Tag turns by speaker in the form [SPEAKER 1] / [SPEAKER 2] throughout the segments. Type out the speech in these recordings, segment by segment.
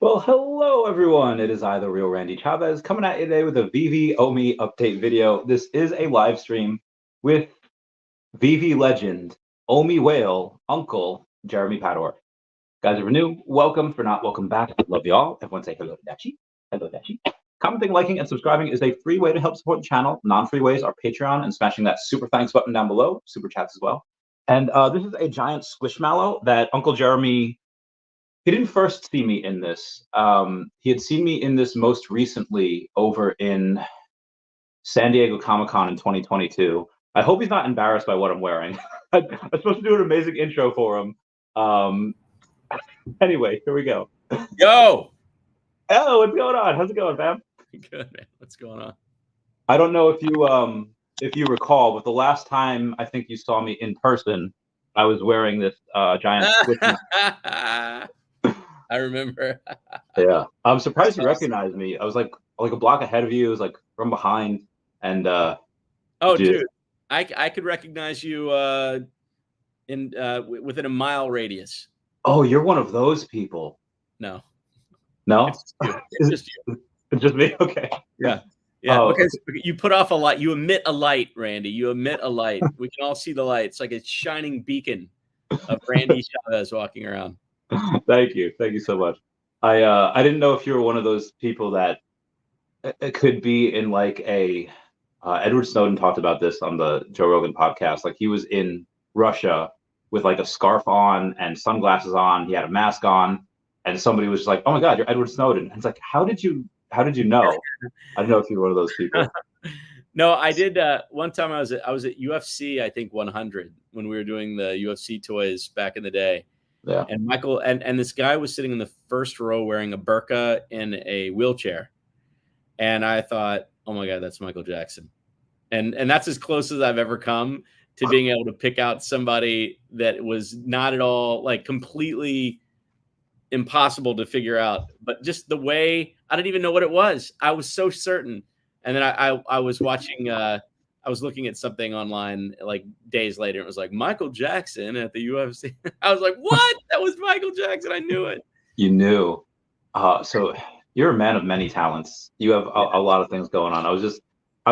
[SPEAKER 1] Well, hello everyone. It is I, the real Randy Chavez, coming at you today with a Veve OMI update video. This is a live stream with Veve legend, OMI whale, Uncle Jeremy Padawer. Guys, if you're new, welcome. For not, welcome back. Love y'all. Everyone say hello, Dachi. Hello, Dachi. Commenting, liking, and subscribing is a free way to help support the channel. Non-free ways are Patreon and smashing that super thanks button down below, super chats as well. And this is a giant squishmallow that Uncle Jeremy. He didn't first see me in this. He had seen me in this most recently over in San Diego Comic-Con in 2022. I hope he's not embarrassed by what I'm wearing. I'm supposed to do an amazing intro for him. Anyway, here we go.
[SPEAKER 2] Yo!
[SPEAKER 1] Oh, what's going on? How's it going, fam?
[SPEAKER 2] Good, man. What's going on?
[SPEAKER 1] I don't know if you recall, but the last time I think you saw me in person, I was wearing this giant
[SPEAKER 2] I remember.
[SPEAKER 1] Yeah, I'm surprised you recognized me. I was like a block ahead of you. It was like from behind, and
[SPEAKER 2] dude, I could recognize you within a mile radius.
[SPEAKER 1] Oh, you're one of those people.
[SPEAKER 2] No,
[SPEAKER 1] it's
[SPEAKER 2] just you.
[SPEAKER 1] It's just me. Okay.
[SPEAKER 2] Yeah. Because you put off a light. You emit a light, Randy. You emit a light. We can all see the light. It's like a shining beacon of Randy Chavez walking around.
[SPEAKER 1] Thank you so much. I didn't know if you were one of those people that it could be in like a Edward Snowden talked about this on the Joe Rogan podcast. Like he was in Russia with like a scarf on and sunglasses on. He had a mask on, and somebody was just like, "Oh my God, you're Edward Snowden!" And it's like, how did you know? I don't know if you're one of those people.
[SPEAKER 2] No, I did. One time I was at UFC, I think 100 when we were doing the UFC toys back in the day.
[SPEAKER 1] Yeah.
[SPEAKER 2] And Michael and this guy was sitting in the first row wearing a burqa in a wheelchair. And I thought, oh my God, that's Michael Jackson. And that's as close as I've ever come to being able to pick out somebody that was not at all like completely impossible to figure out. But just the way, I didn't even know what it was. I was so certain. And then I was watching I was looking at something online like days later. It was like Michael Jackson at the UFC. I was like, what? That was Michael Jackson. I knew it.
[SPEAKER 1] You knew. So you're a man of many talents. You have a lot of things going on. I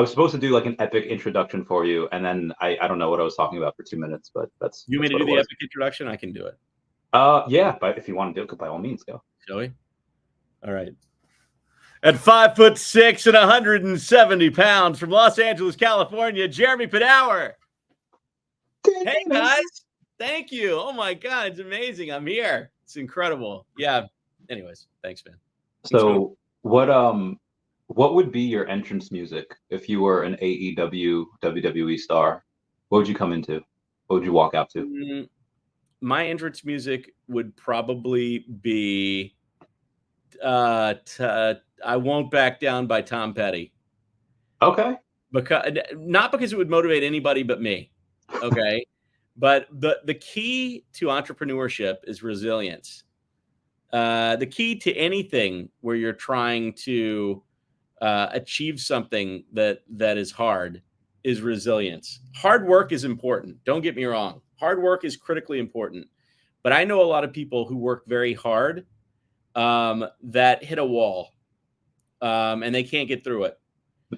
[SPEAKER 1] was supposed to do like an epic introduction for you. And then I don't know what I was talking about for 2 minutes, but that's.
[SPEAKER 2] You want me to do the epic introduction? I can do it.
[SPEAKER 1] Yeah, but if you want to do it, by all means, go.
[SPEAKER 2] Shall we? All right. At 5'6" and 170 pounds from Los Angeles, California, Jeremy Padawer. Hey guys, thank you. Oh my God, it's amazing. I'm here. It's incredible. Yeah. Anyways, thanks, man.
[SPEAKER 1] So what would be your entrance music if you were an AEW WWE star? What would you come into? What would you walk out to?
[SPEAKER 2] My entrance music would probably be I Won't Back Down by Tom Petty.
[SPEAKER 1] Okay.
[SPEAKER 2] Not because it would motivate anybody but me. Okay. But the key to entrepreneurship is resilience. The key to anything where you're trying to achieve something that is hard is resilience. Hard work is important. Don't get me wrong. Hard work is critically important. But I know a lot of people who work very hard that hit a wall and they can't get through it.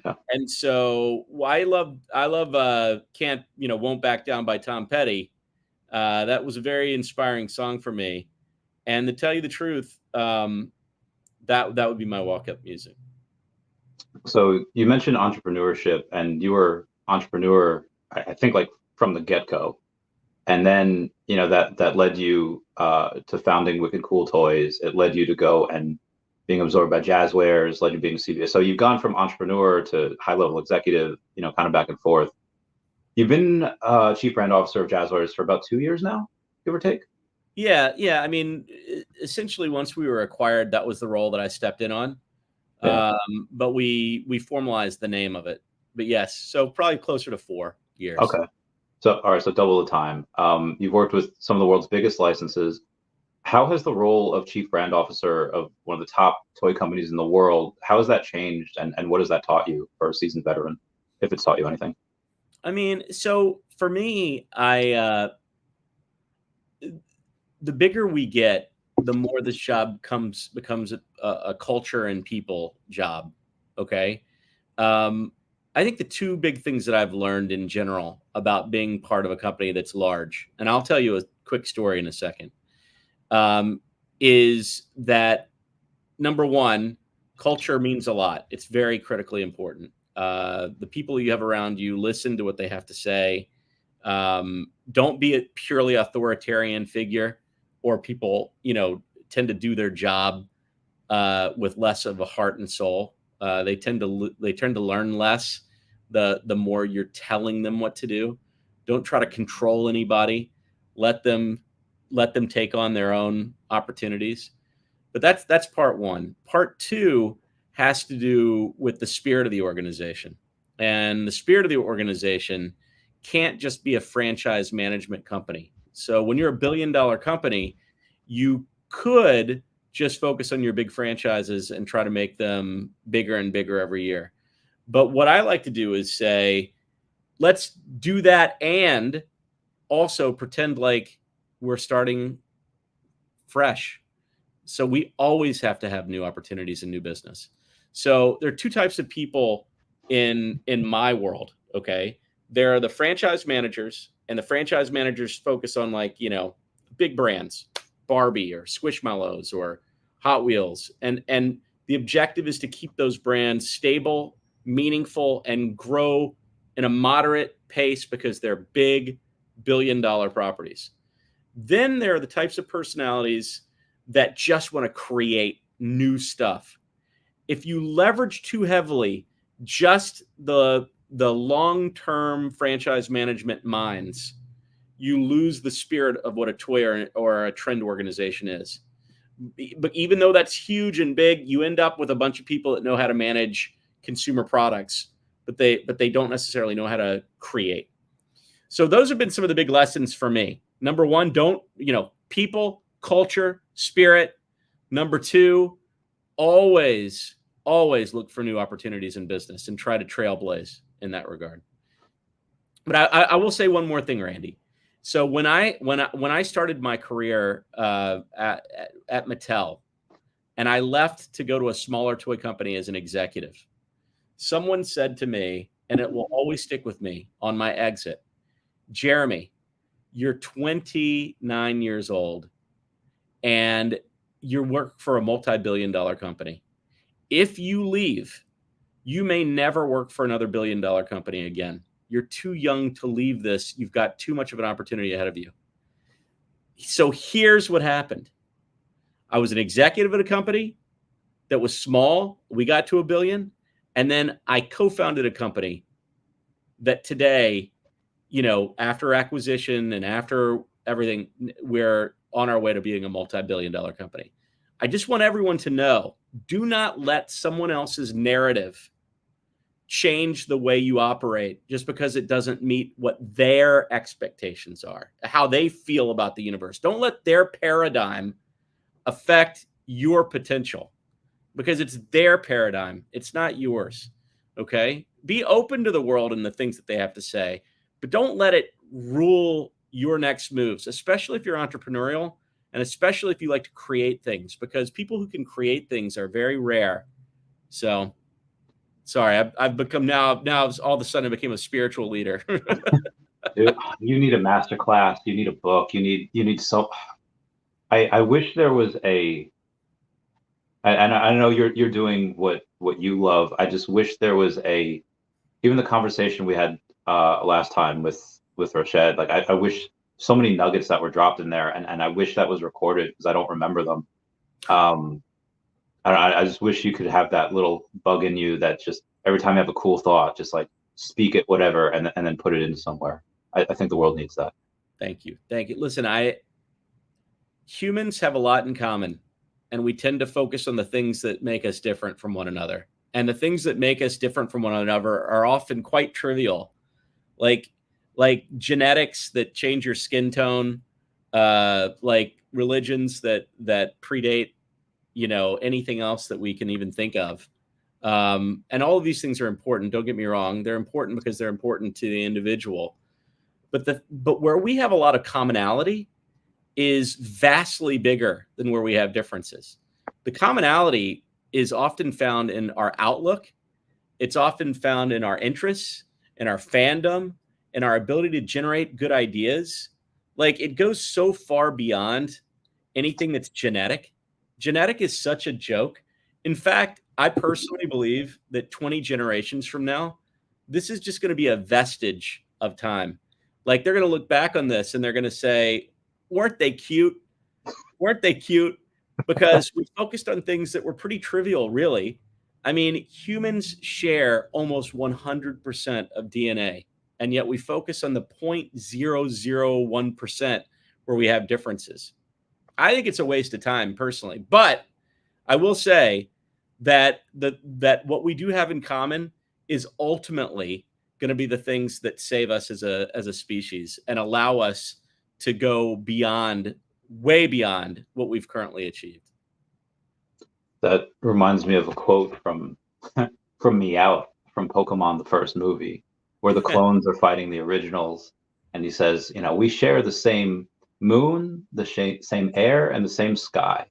[SPEAKER 1] Yeah.
[SPEAKER 2] And so I love Won't Back Down by Tom Petty. That was a very inspiring song for me. And to tell you the truth, that would be my walk-up music.
[SPEAKER 1] So you mentioned entrepreneurship, and you were entrepreneur, I think, like from the get-go. And then, that led you to founding Wicked Cool Toys. It led you to go and being absorbed by Jazzwares, led you being CBS. So you've gone from entrepreneur to high-level executive, kind of back and forth. You've been chief brand officer of Jazzwares for about 2 years now, give or take.
[SPEAKER 2] Yeah. I mean, essentially, once we were acquired, that was the role that I stepped in on. Yeah. But we formalized the name of it. But yes, so probably closer to 4 years.
[SPEAKER 1] Okay. So, all right, so double the time. You've worked with some of the world's biggest licenses. How has the role of chief brand officer of one of the top toy companies in the world, how has that changed? And what has that taught you for a seasoned veteran, if it's taught you anything?
[SPEAKER 2] I mean, so for me, the bigger we get, the more this job becomes a culture and people job. Okay. I think the two big things that I've learned in general about being part of a company that's large, and I'll tell you a quick story in a second, is that number one, culture means a lot. It's very critically important. The people you have around you, listen to what they have to say. Don't be a purely authoritarian figure, or people, tend to do their job with less of a heart and soul. They tend to learn less the more you're telling them what to do. Don't try to control anybody. Let them take on their own opportunities. But that's part one. Part two has to do with the spirit of the organization. And the spirit of the organization can't just be a franchise management company. So when you're $1 billion company, you could just focus on your big franchises and try to make them bigger and bigger every year. But what I like to do is say, let's do that and also pretend like we're starting fresh. So we always have to have new opportunities and new business. So there are two types of people in my world. Okay. There are the franchise managers, and the franchise managers focus on big brands, Barbie or Squishmallows or Hot Wheels. And the objective is to keep those brands stable, meaningful, and grow in a moderate pace because they're big billion-dollar properties. Then there are the types of personalities that just want to create new stuff. If you leverage too heavily just the long-term franchise management minds, you lose the spirit of what a toy or a trend organization is. But even though that's huge and big, you end up with a bunch of people that know how to manage consumer products, but they don't necessarily know how to create. So those have been some of the big lessons for me. Number one, people, culture, spirit. Number two, always look for new opportunities in business and try to trailblaze in that regard. But I will say one more thing, Randy. So when I started my career at Mattel, and I left to go to a smaller toy company as an executive, someone said to me, and it will always stick with me on my exit, Jeremy, you're 29 years old and you work for a multi-billion-dollar company. If you leave, you may never work for another billion-dollar company again. You're too young to leave this. You've got too much of an opportunity ahead of you. So here's what happened. I was an executive at a company that was small. We got to $1 billion. And then I co-founded a company that today, after acquisition and after everything, we're on our way to being a multi-billion-dollar company. I just want everyone to know, do not let someone else's narrative change the way you operate just because it doesn't meet what their expectations are, how they feel about the universe. Don't let their paradigm affect your potential because it's their paradigm. It's not yours. Okay. Be open to the world and the things that they have to say, but don't let it rule your next moves, especially if you're entrepreneurial and especially if you like to create things, because people who can create things are very rare. So sorry, I've become now all of a sudden I became a spiritual leader.
[SPEAKER 1] Dude, you need a master class. You need a book. You need so. I wish there was a. And I know you're doing what you love. I just wish there was a. Even the conversation we had last time with Rashid, like I wish so many nuggets that were dropped in there, and I wish that was recorded because I don't remember them. I just wish you could have that little bug in you that just every time you have a cool thought, just like speak it, whatever, and then put it into somewhere. I think the world needs that.
[SPEAKER 2] Thank you. Listen, humans have a lot in common, and we tend to focus on the things that make us different from one another. And the things that make us different from one another are often quite trivial, like genetics that change your skin tone, like religions that predate anything else that we can even think of. And all of these things are important. Don't get me wrong. They're important because they're important to the individual. But where we have a lot of commonality is vastly bigger than where we have differences. The commonality is often found in our outlook. It's often found in our interests, in our fandom, in our ability to generate good ideas. Like, it goes so far beyond anything that's genetic. Genetic is such a joke. In fact, I personally believe that 20 generations from now, this is just going to be a vestige of time. Like, they're going to look back on this and they're going to say, weren't they cute? Weren't they cute? Because we focused on things that were pretty trivial, really. I mean, humans share almost 100% of DNA, and yet we focus on the 0.001% where we have differences. I think it's a waste of time, personally. But I will say that that what we do have in common is ultimately going to be the things that save us as a species and allow us to go beyond, way beyond what we've currently achieved.
[SPEAKER 1] That reminds me of a quote from Meowth from Pokemon, the first movie, where the clones are fighting the originals. And he says, we share the same moon, the same air, and the same sky.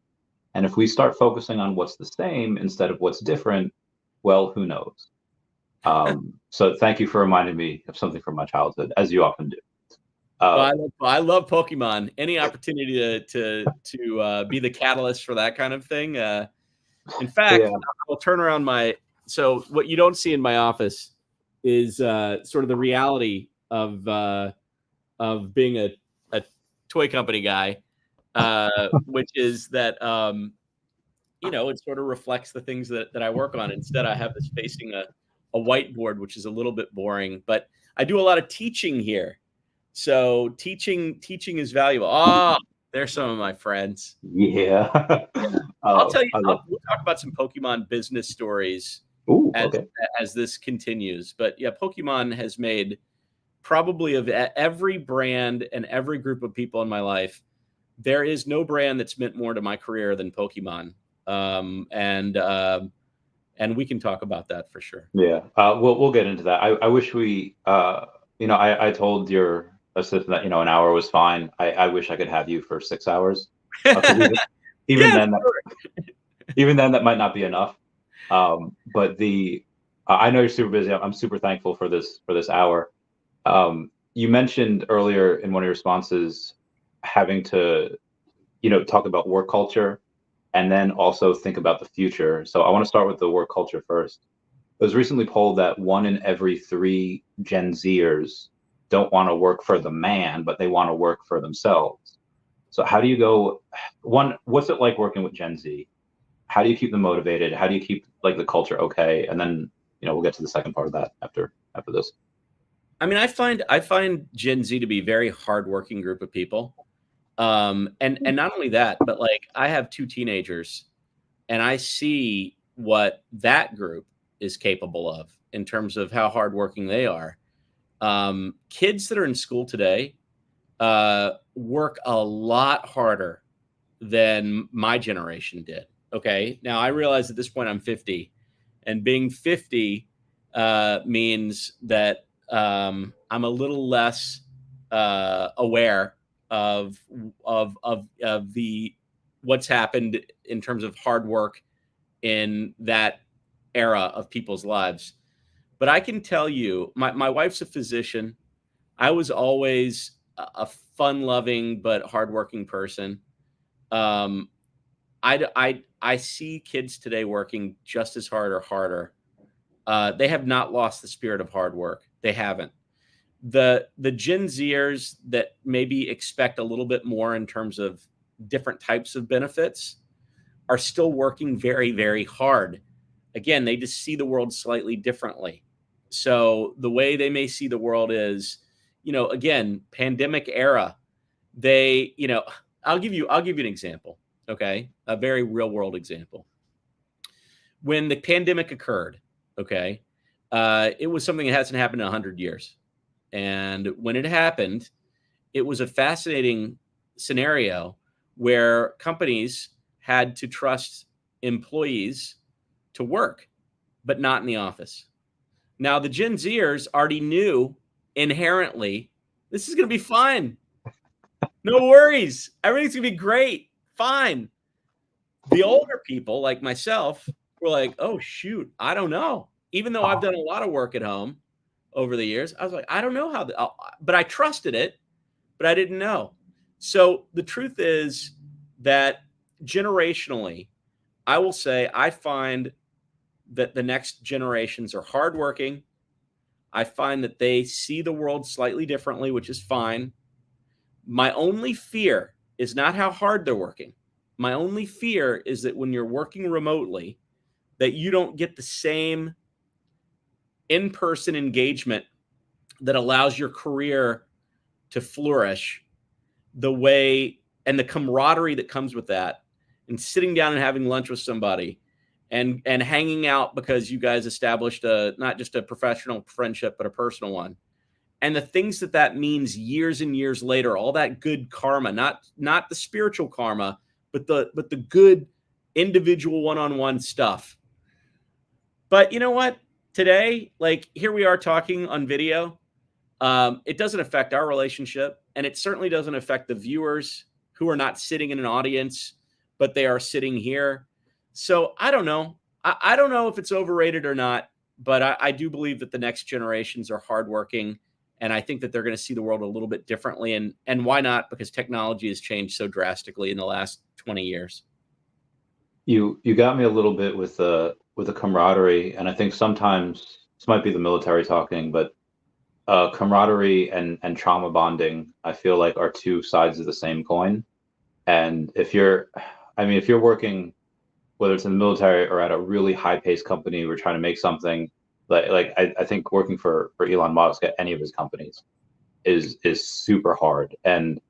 [SPEAKER 1] And if we start focusing on what's the same instead of what's different, well, who knows? So thank you for reminding me of something from my childhood, as you often do.
[SPEAKER 2] Well, I love Pokemon. Any opportunity to be the catalyst for that kind of thing. In fact, I'll turn around so what you don't see in my office is sort of the reality of being a toy company guy, which is that, it sort of reflects the things that I work on. Instead, I have this facing a whiteboard, which is a little bit boring, but I do a lot of teaching here. So teaching is valuable. Oh, there's some of my friends.
[SPEAKER 1] Yeah.
[SPEAKER 2] I'll tell you, we'll talk about some Pokemon business stories as this continues. But yeah, Pokemon has made, probably of every brand and every group of people in my life, there is no brand that's meant more to my career than Pokemon. And we can talk about that for sure.
[SPEAKER 1] Yeah. We'll get into that. I wish we, I told your assistant that, an hour was fine. I wish I could have you for 6 hours. Even then, that might not be enough. But I know you're super busy. I'm super thankful for this hour. You mentioned earlier in one of your responses having to, talk about work culture and then also think about the future. So I want to start with the work culture first. It was recently polled that 1 in every 3 Gen Zers don't want to work for the man, but they want to work for themselves. So how do you go, what's it like working with Gen Z? How do you keep them motivated? How do you keep the culture okay? And then, we'll get to the second part of that after this.
[SPEAKER 2] I mean, I find Gen Z to be a very hardworking group of people. And not only that, but I have 2 teenagers and I see what that group is capable of in terms of how hardworking they are. Kids that are in school today work a lot harder than my generation did. Okay. Now I realize at this point I'm 50, and being 50 means that I'm a little less aware of the what's happened in terms of hard work in that era of people's lives. But I can tell you, my wife's a physician. I was always a fun-loving but hardworking person. I see kids today working just as hard or harder. They have not lost the spirit of hard work. They haven't. The Gen Zers that maybe expect a little bit more in terms of different types of benefits are still working very, very hard. Again, they just see the world slightly differently. So the way they may see the world is, again, pandemic era. I'll give you an example. Okay. A very real world example. When the pandemic occurred, okay, it was something that hasn't happened in 100 years. And when it happened, it was a fascinating scenario where companies had to trust employees to work, but not in the office. Now, the Gen Zers already knew inherently this is going to be fine. No worries. Everything's gonna be great. Fine. The older people like myself were like, oh shoot, I don't know. Even though I've done a lot of work at home over the years, I was like, I don't know how, but I trusted it, but I didn't know. So the truth is that generationally, I will say I find that the next generations are hardworking. I find that they see the world slightly differently, which is fine. My only fear is not how hard they're working. My only fear is that when you're working remotely, that you don't get the same in-person engagement that allows your career to flourish the way, and the camaraderie that comes with that, and sitting down and having lunch with somebody and hanging out because you guys established not just a professional friendship, but a personal one. And the things that means years and years later, all that good karma, not the spiritual karma, but the good individual one-on-one stuff. But you know what? Today, like here we are talking on video. It doesn't affect our relationship, and it certainly doesn't affect the viewers who are not sitting in an audience, but they are sitting here. So I don't know. I don't know if it's overrated or not, but I do believe that the next generations are hardworking, and I think that they're going to see the world a little bit differently. And why not? Because technology has changed so drastically in the last 20 years.
[SPEAKER 1] You got me a little bit with the camaraderie, and I think sometimes this might be the military talking, but camaraderie and trauma bonding, I feel like, are two sides of the same coin. And if you're working, whether it's in the military or at a really high-paced company, we're trying to make something, I think working for Elon Musk at any of his companies is super hard. And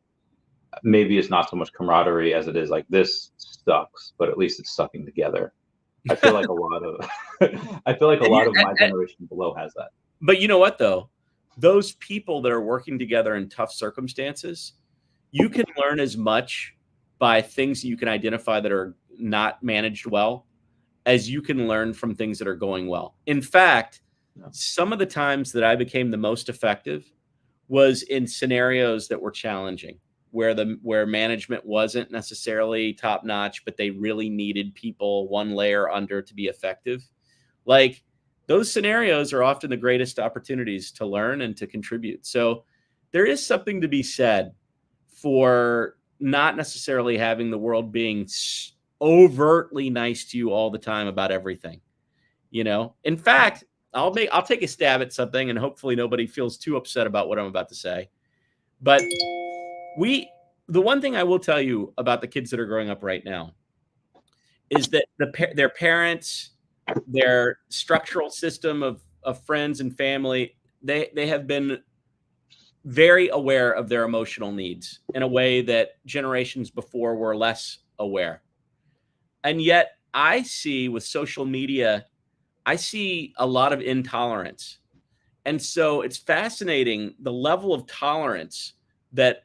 [SPEAKER 1] maybe it's not so much camaraderie as it is like, this sucks, but at least it's sucking together. I feel like a lot of my generation below has that.
[SPEAKER 2] But you know what though? Those people that are working together in tough circumstances, you can learn as much by things that you can identify that are not managed well as you can learn from things that are going well. In fact, some of the times that I became the most effective was in scenarios that were challenging, where management wasn't necessarily top notch, but they really needed people one layer under to be effective. Like, those scenarios are often the greatest opportunities to learn and to contribute. So there is something to be said for not necessarily having the world being overtly nice to you all the time about everything. You know, in fact, I'll take a stab at something, and hopefully nobody feels too upset about what I'm about to say. But the one thing I will tell you about the kids that are growing up right now is that their parents, their structural system of friends and family, they have been very aware of their emotional needs in a way that generations before were less aware. And yet I see with social media, I see a lot of intolerance. And so it's fascinating the level of tolerance that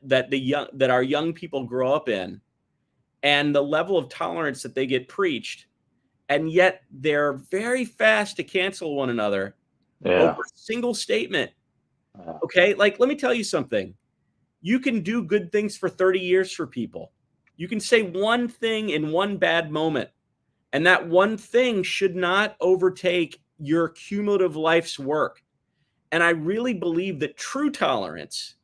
[SPEAKER 2] our young people grow up in, and the level of tolerance that they get preached. And yet they're very fast to cancel one another over a single statement. Okay. Like, let me tell you something. You can do good things for 30 years for people. You can say one thing in one bad moment, and that one thing should not overtake your cumulative life's work. And I really believe that true tolerance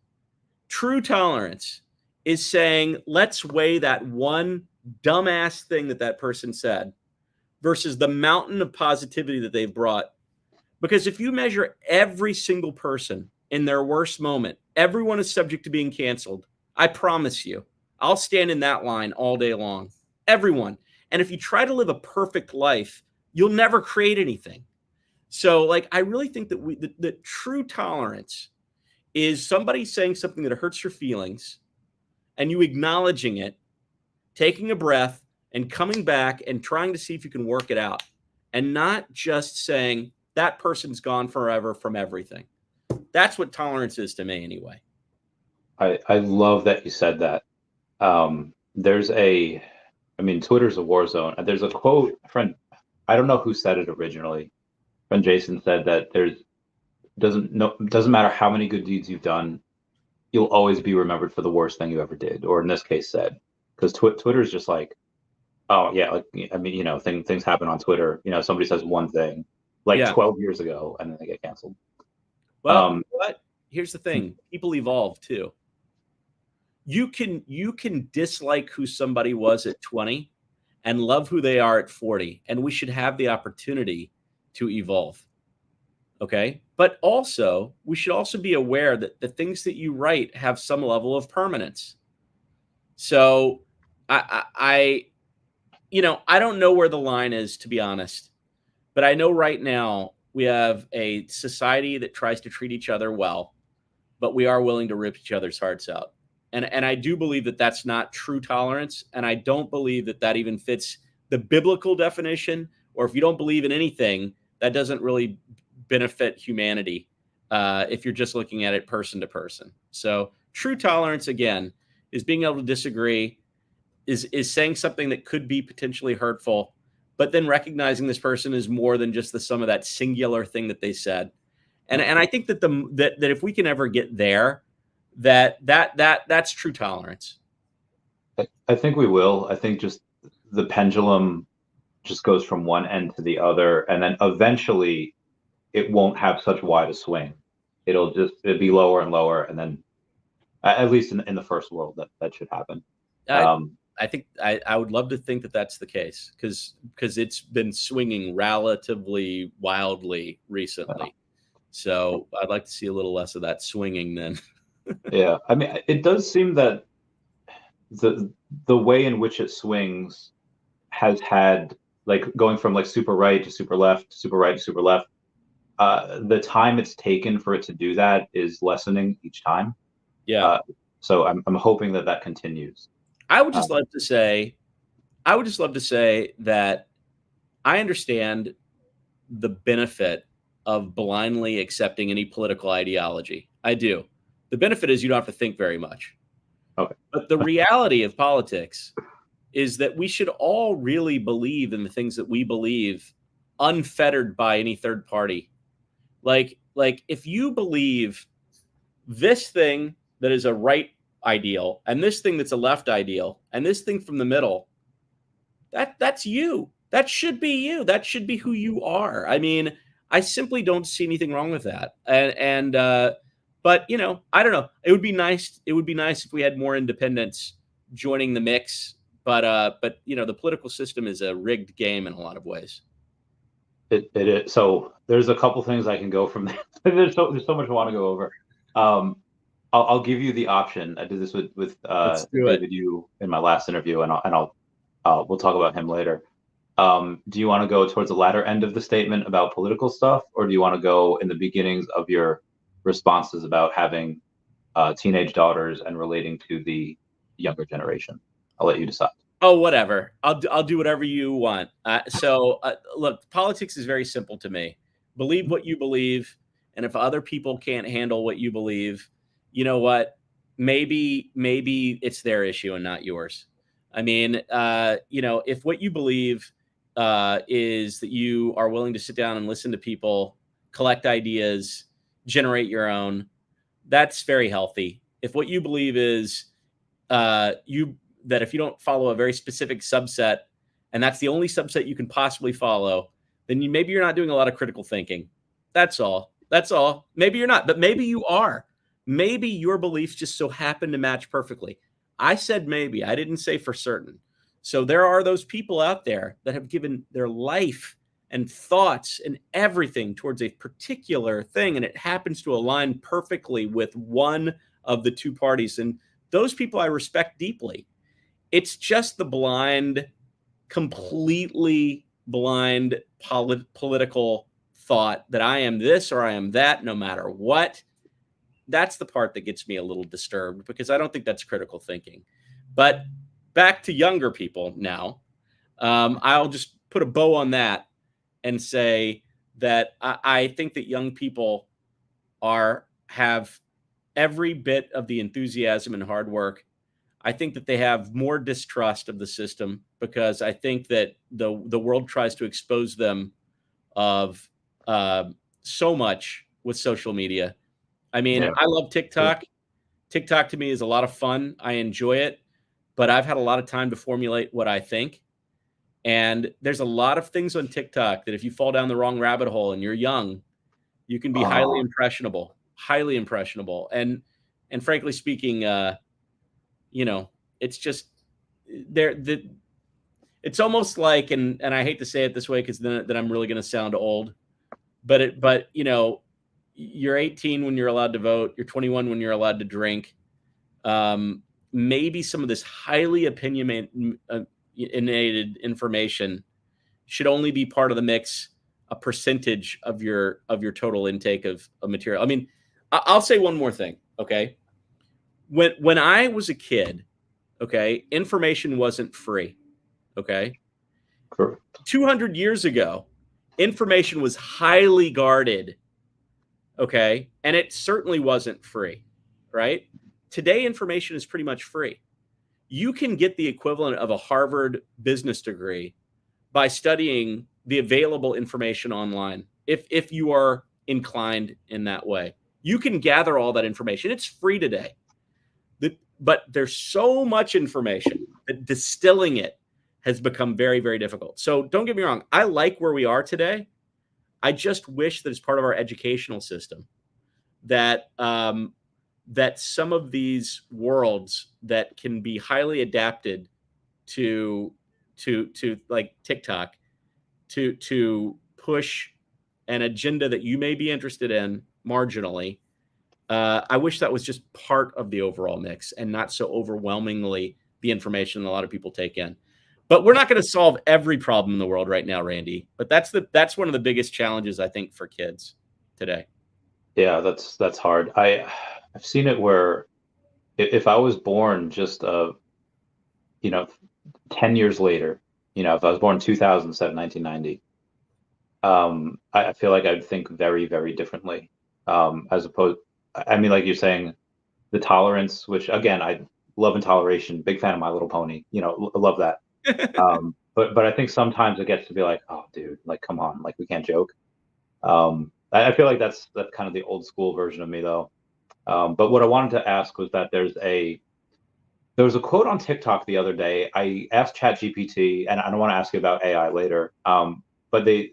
[SPEAKER 2] is saying, let's weigh that one dumbass thing that person said versus the mountain of positivity that they've brought. Because if you measure every single person in their worst moment, everyone is subject to being canceled. I promise you, I'll stand in that line all day long. Everyone. And if you try to live a perfect life, you'll never create anything. So, like, I really think that that true tolerance is somebody saying something that hurts your feelings and you acknowledging it, taking a breath and coming back and trying to see if you can work it out, and not just saying that person's gone forever from everything. That's what tolerance is to me anyway.
[SPEAKER 1] I love that you said that. Twitter's a war zone. There's a quote, friend, I don't know who said it originally. Friend Jason said that doesn't matter how many good deeds you've done, you'll always be remembered for the worst thing you ever did, or in this case said, because Twitter is just like, oh yeah, like I mean, things happen on Twitter. Somebody says one thing like
[SPEAKER 2] Yeah.
[SPEAKER 1] 12 years ago, and then they get canceled.
[SPEAKER 2] Well, but here's the thing: people evolve too. You can dislike who somebody was at 20 and love who they are at 40, and we should have the opportunity to evolve. Okay, but also we should also be aware that the things that you write have some level of permanence. So I don't know where the line is, to be honest, but I know right now we have a society that tries to treat each other well, but we are willing to rip each other's hearts out. And I do believe that that's not true tolerance. And I don't believe that that even fits the biblical definition, or if you don't believe in anything, that doesn't really benefit humanity if you're just looking at it person to person. So true tolerance, again, is being able to disagree, is saying something that could be potentially hurtful, but then recognizing this person is more than just the sum of that singular thing that they said. And I think that that if we can ever get there, that's true tolerance.
[SPEAKER 1] I think we will. I think just the pendulum just goes from one end to the other, and then eventually it won't have such wide a swing. It'll be lower and lower, and then at least in the first world that should happen.
[SPEAKER 2] I think I would love to think that that's the case, because it's been swinging relatively wildly recently. So I'd like to see a little less of that swinging then.
[SPEAKER 1] Yeah, I mean, it does seem that the way in which it swings has had, like, going from like super right to super left, super right to super left. The time it's taken for it to do that is lessening each time.
[SPEAKER 2] Yeah.
[SPEAKER 1] So I'm hoping that continues.
[SPEAKER 2] I would just love to say that I understand the benefit of blindly accepting any political ideology. I do. The benefit is you don't have to think very much.
[SPEAKER 1] Okay.
[SPEAKER 2] But the reality of politics is that we should all really believe in the things that we believe, unfettered by any third party. Like if you believe this thing that is a right ideal, and this thing that's a left ideal, and this thing from the middle, that's you. That should be you. That should be who you are. I mean, I simply don't see anything wrong with that. But I don't know. It would be nice. It would be nice if we had more independents joining the mix. But the political system is a rigged game in a lot of ways.
[SPEAKER 1] It is. So there's a couple things I can go from there. there's so much I want to go over. I'll give you the option. I did this with David Yu in my last interview, and we'll talk about him later. Do you want to go towards the latter end of the statement about political stuff, or do you want to go in the beginnings of your responses about having teenage daughters and relating to the younger generation? I'll let you decide.
[SPEAKER 2] Oh, whatever. I'll do whatever you want. Look, politics is very simple to me. Believe what you believe, and if other people can't handle what you believe, you know what? Maybe it's their issue and not yours. I mean, if what you believe is that you are willing to sit down and listen to people, collect ideas, generate your own, that's very healthy. If what you believe is that if you don't follow a very specific subset, and that's the only subset you can possibly follow, then maybe you're not doing a lot of critical thinking. That's all. Maybe you're not, but maybe you are. Maybe your beliefs just so happen to match perfectly. I said maybe. I didn't say for certain. So there are those people out there that have given their life and thoughts and everything towards a particular thing, and it happens to align perfectly with one of the two parties. And those people I respect deeply. It's just the blind, completely blind political thought that I am this or I am that, no matter what. That's the part that gets me a little disturbed, because I don't think that's critical thinking. But back to younger people now. I'll just put a bow on that and say that I think that young people have every bit of the enthusiasm and hard work. I think that they have more distrust of the system, because I think that the world tries to expose them of so much with social media. I mean, yeah. I love TikTok, TikTok to me is a lot of fun. I enjoy it, but I've had a lot of time to formulate what I think. And there's a lot of things on TikTok that if you fall down the wrong rabbit hole and you're young, you can be highly impressionable. And frankly speaking, it's just it's almost like, and I hate to say it this way because then I'm really going to sound old, but you're 18 when you're allowed to vote. You're 21 when you're allowed to drink. Maybe some of this highly opinionated information should only be part of the mix, a percentage of your total intake of material. I mean, I'll say one more thing. Okay. When I was a kid, okay, information wasn't free. Okay.
[SPEAKER 1] Correct.
[SPEAKER 2] 200 years ago, information was highly guarded. Okay. And it certainly wasn't free, right? Today, information is pretty much free. You can get the equivalent of a Harvard business degree by studying the available information online. If you are inclined in that way, you can gather all that information. It's free today. But there's so much information that distilling it has become very, very difficult. So don't get me wrong. I like where we are today. I just wish that as part of our educational system that that some of these worlds that can be highly adapted to like TikTok to push an agenda that you may be interested in marginally. I wish that was just part of the overall mix and not so overwhelmingly the information that a lot of people take in. But we're not going to solve every problem in the world right now, Randy. But that's one of the biggest challenges, I think, for kids today.
[SPEAKER 1] Yeah, that's hard. I've seen it where if I was born just 10 years later, if I was born 2007, 1990, I feel like I'd think very, very differently. As opposed, I mean, like you're saying, the tolerance, which again, I love and toleration, big fan of My Little Pony, I love that. But I think sometimes it gets to be like, oh, dude, like, come on, like we can't joke. I feel like that's kind of the old school version of me, though. But what I wanted to ask was that there was a quote on TikTok the other day. I asked ChatGPT, and I don't want to ask you about AI later, but it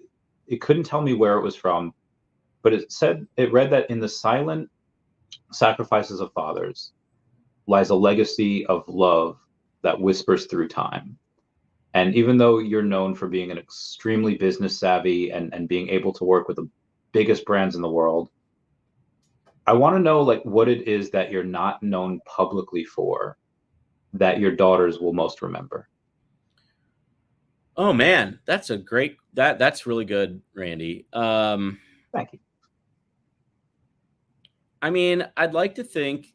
[SPEAKER 1] couldn't tell me where it was from, but it read that in the silent sacrifices of fathers lies a legacy of love that whispers through time. And even though you're known for being an extremely business savvy and being able to work with the biggest brands in the world, I want to know like what it is that you're not known publicly for that your daughters will most remember.
[SPEAKER 2] Oh man, that's really good, Randy.
[SPEAKER 1] Thank you.
[SPEAKER 2] I mean, I'd like to think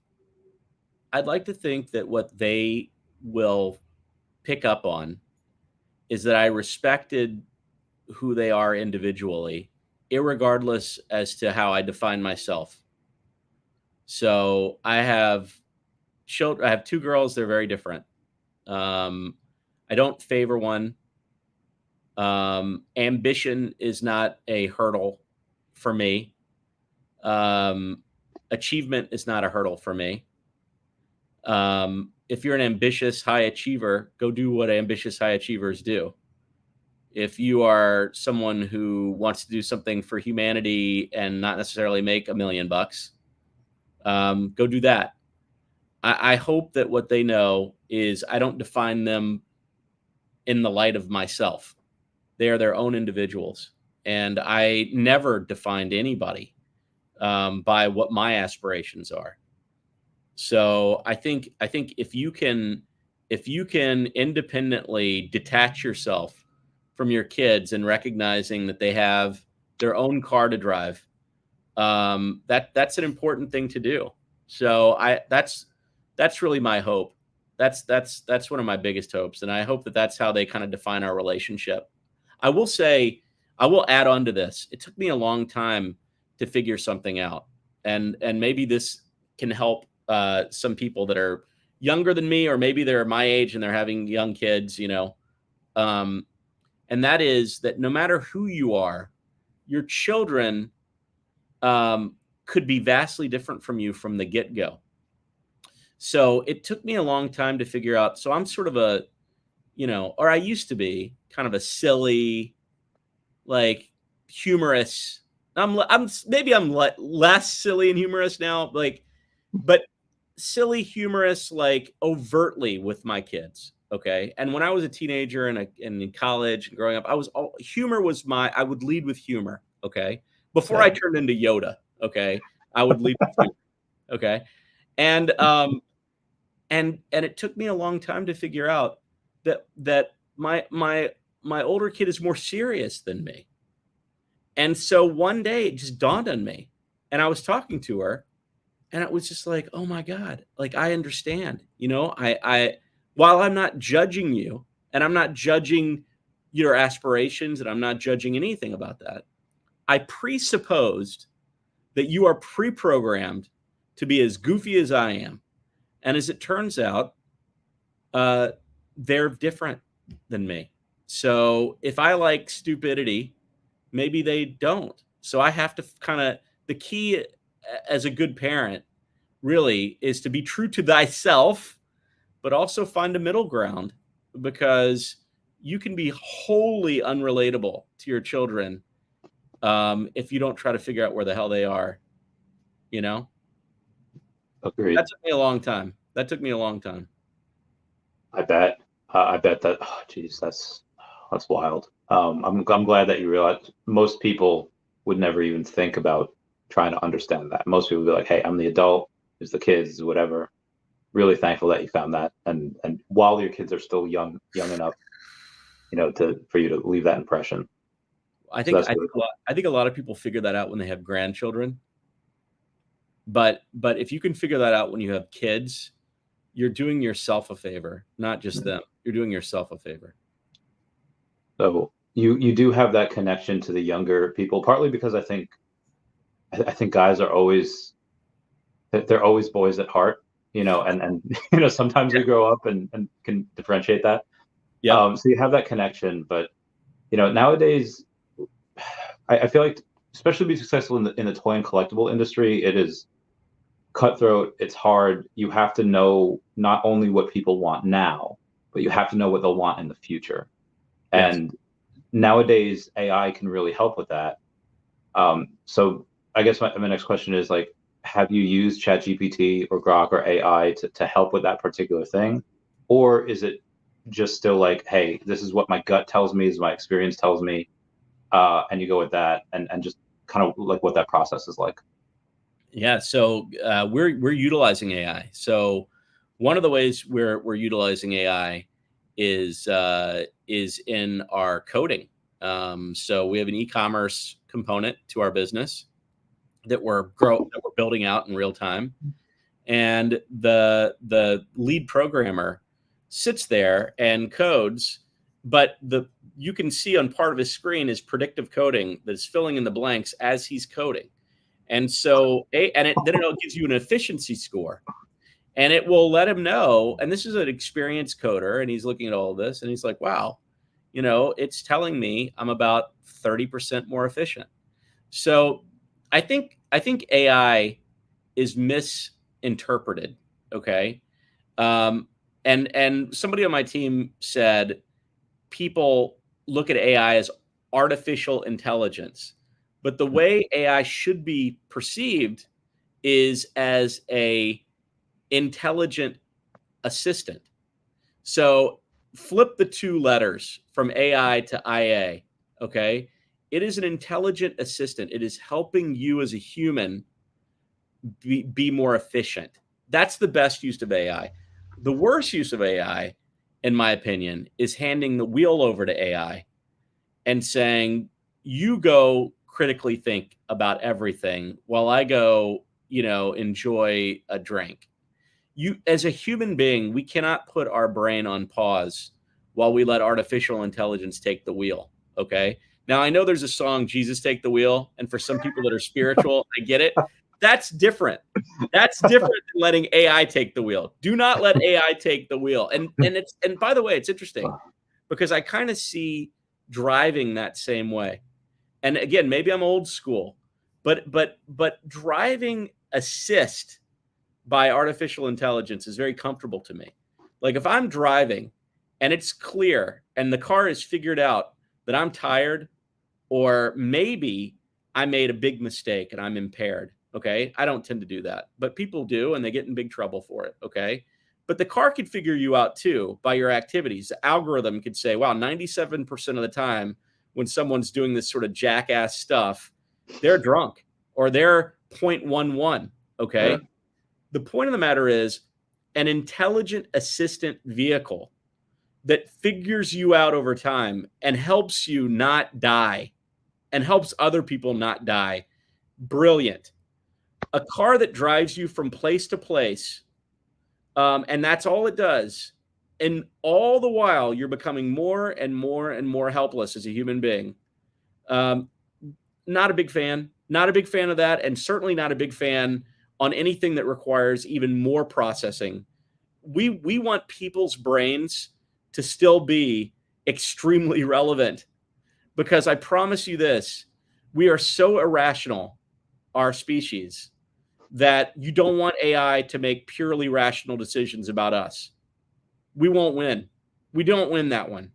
[SPEAKER 2] that what they will pick up on is that I respected who they are individually, irregardless as to how I define myself. So I have two girls. They're very different. I don't favor one. Ambition is not a hurdle for me. Achievement is not a hurdle for me. If you're an ambitious high achiever, go do what ambitious high achievers do. If you are someone who wants to do something for humanity and not necessarily make $1 million, go do that. I hope that what they know is I don't define them in the light of myself. They are their own individuals. And I never defined anybody by what my aspirations are. So I think if you can independently detach yourself from your kids and recognizing that they have their own car to drive, that's an important thing to do. So that's really my hope. That's one of my biggest hopes, and I hope that that's how they kind of define our relationship. I will add on to this. It took me a long time to figure something out, and maybe this can help some people that are younger than me, or maybe they're my age and they're having young kids, and that is that no matter who you are, your children could be vastly different from you from the get-go. So it took me a long time to figure out. So I'm sort of a, or I used to be kind of a silly, like humorous. I'm maybe I'm less silly and humorous now, but silly, humorous, like overtly with my kids. Okay. And when I was a teenager and in college and growing up, humor was I would lead with humor. Okay. Before I turned into Yoda. Okay. I would lead with humor. Okay. And it took me a long time to figure out that my older kid is more serious than me. And so one day it just dawned on me, and I was talking to her, and it was just like, oh my God, like I understand, I while I'm not judging you and I'm not judging your aspirations and I'm not judging anything about that, I presupposed that you are pre-programmed to be as goofy as I am. And as it turns out, they're different than me. So if I like stupidity, maybe they don't. So I have to the key as a good parent really is to be true to thyself, but also find a middle ground, because you can be wholly unrelatable to your children if you don't try to figure out where the hell they are,
[SPEAKER 1] Agreed.
[SPEAKER 2] That took me a long time.
[SPEAKER 1] I bet that. Oh, geez, that's wild. I'm glad that you realize most people would never even think about trying to understand that. Most people would be like, "Hey, I'm the adult. There's the kids, whatever." Really thankful that you found that, and while your kids are still young enough, for you to leave that impression.
[SPEAKER 2] I think a lot of people figure that out when they have grandchildren. But if you can figure that out when you have kids, you're doing yourself a favor, not just them. You're doing yourself a favor.
[SPEAKER 1] So you do have that connection to the younger people, partly because I think guys are always boys at heart, and sometimes we grow up and can differentiate that. Yeah. So you have that connection, but nowadays, I feel like, especially to be successful in the toy and collectible industry, it is cutthroat. It's hard. You have to know not only what people want now, but you have to know what they'll want in the future. Yes. And nowadays, AI can really help with that. So I guess my next question is, like, have you used ChatGPT or Grok or AI to help with that particular thing? Or is it just still like, hey, this is what my gut tells me, this is my experience tells me, and you go with that, and just kind of like what that process is like?
[SPEAKER 2] Yeah, so we're utilizing AI. So one of the ways we're utilizing AI is in our coding. So we have an e-commerce component to our business that we're building out in real time, and the lead programmer sits there and codes, but you can see on part of his screen is predictive coding that's filling in the blanks as he's coding. And so, then it gives you an efficiency score, and it will let him know. And this is an experienced coder, and he's looking at all of this, and he's like, wow, it's telling me I'm about 30% more efficient. So I think AI is misinterpreted. Okay. And somebody on my team said people look at AI as artificial intelligence. But the way AI should be perceived is as a intelligent assistant. So flip the two letters from AI to IA, okay? It is an intelligent assistant. It is helping you as a human be more efficient. That's the best use of AI. The worst use of AI, in my opinion, is handing the wheel over to AI and saying, you go critically think about everything while I go, enjoy a drink. You, as a human being, we cannot put our brain on pause while we let artificial intelligence take the wheel. Okay. Now, I know there's a song, Jesus Take the Wheel. And for some people that are spiritual, I get it. That's different. That's different than letting AI take the wheel. Do not let AI take the wheel. And by the way, it's interesting because I kind of see driving that same way. And again, maybe I'm old school, but driving assist by artificial intelligence is very comfortable to me. Like if I'm driving and it's clear and the car has figured out that I'm tired, or maybe I made a big mistake and I'm impaired. Okay. I don't tend to do that, but people do, and they get in big trouble for it. Okay. But the car could figure you out too by your activities. The algorithm could say, wow, 97% of the time when someone's doing this sort of jackass stuff, they're drunk or they're 0.11. Okay. Yeah. The point of the matter is an intelligent assistant vehicle that figures you out over time and helps you not die and helps other people not die. Brilliant. A car that drives you from place to place, and that's all it does. And all the while, you're becoming more and more and more helpless as a human being. Not a big fan. Not a big fan of that, and certainly not a big fan on anything that requires even more processing. We want people's brains to still be extremely relevant, because I promise you this, we are so irrational, our species, that you don't want AI to make purely rational decisions about us. We won't win. We don't win that one.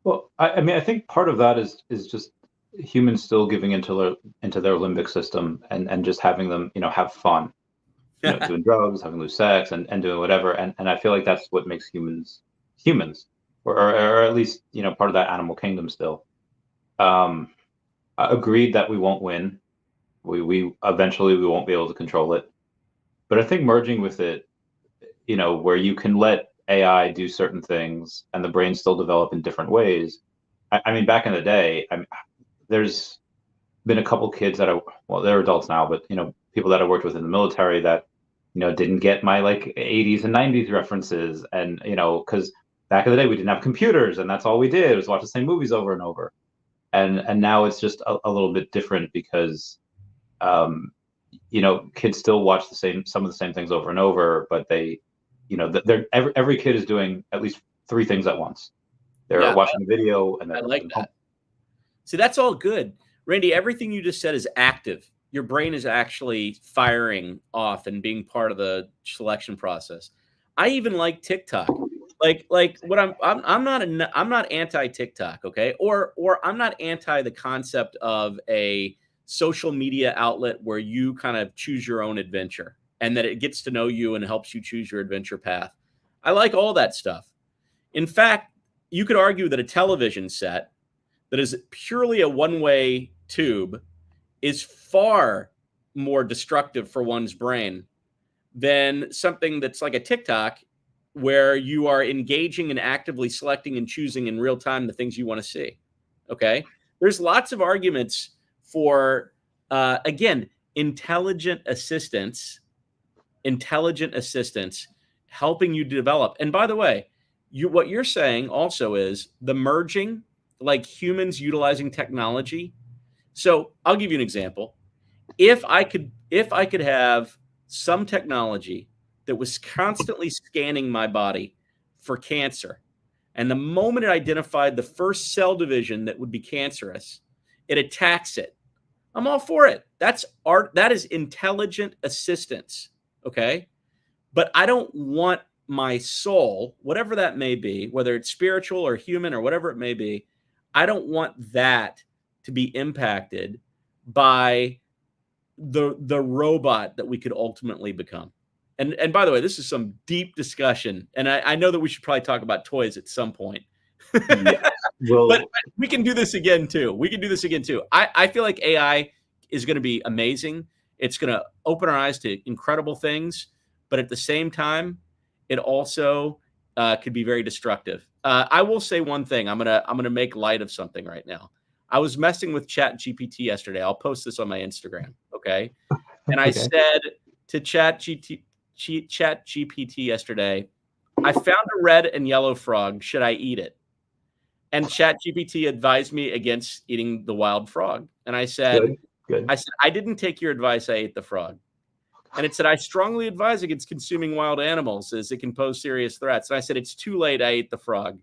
[SPEAKER 1] Well, I mean, I think part of that is just humans still giving into their limbic system and just having them, have fun, doing drugs, having loose sex, and doing whatever. And I feel like that's what makes humans, or at least, part of that animal kingdom still. Agreed that we won't win. We eventually we won't be able to control it. But I think merging with it, where you can let AI do certain things and the brain still develop in different ways. I mean, back in the day, there's been a couple kids that they're adults now, but people that I worked with in the military that didn't get my like 80s and 90s references, and because back in the day we didn't have computers and that's all we did was watch the same movies over and over, and now it's just a little bit different because kids still watch some of the same things over and over, but they every kid is doing at least 3 things at once. They're watching a video and
[SPEAKER 2] I like that. See, that's all good. Randy, everything you just said is active. Your brain is actually firing off and being part of the selection process. I even like TikTok. Like what I'm not anti TikTok, okay? Or I'm not anti the concept of a social media outlet where you kind of choose your own adventure and that it gets to know you and helps you choose your adventure path. I like all that stuff. In fact, you could argue that a television set that is purely a one-way tube is far more destructive for one's brain than something that's like a TikTok where you are engaging and actively selecting and choosing in real time the things you want to see. Okay. There's lots of arguments for, again, intelligent assistants helping you develop. And by the way, what you're saying also is the merging, like humans utilizing technology. So I'll give you an example. If I could have some technology that was constantly scanning my body for cancer, and the moment it identified the first cell division that would be cancerous, it attacks it, I'm all for it. That's art. That is intelligent assistance. Okay. But I don't want my soul, whatever that may be, whether it's spiritual or human or whatever it may be, I don't want that to be impacted by the robot that we could ultimately become. And by the way, this is some deep discussion, and I know that we should probably talk about toys at some point.
[SPEAKER 1] Yeah. Well,
[SPEAKER 2] but we can do this again too. I feel like AI is going to be amazing. It's going to open our eyes to incredible things, but at the same time, it also could be very destructive. I will say one thing. I'm gonna make light of something right now. I was messing with Chat GPT yesterday. I'll post this on my Instagram. Okay. And I said to Chat GPT yesterday, I found a red and yellow frog. Should I eat it? And Chat GPT advised me against eating the wild frog. And I said,
[SPEAKER 1] Good.
[SPEAKER 2] I didn't take your advice. I ate the frog. And it said, I strongly advise against consuming wild animals as it can pose serious threats. And I said, it's too late. I ate the frog.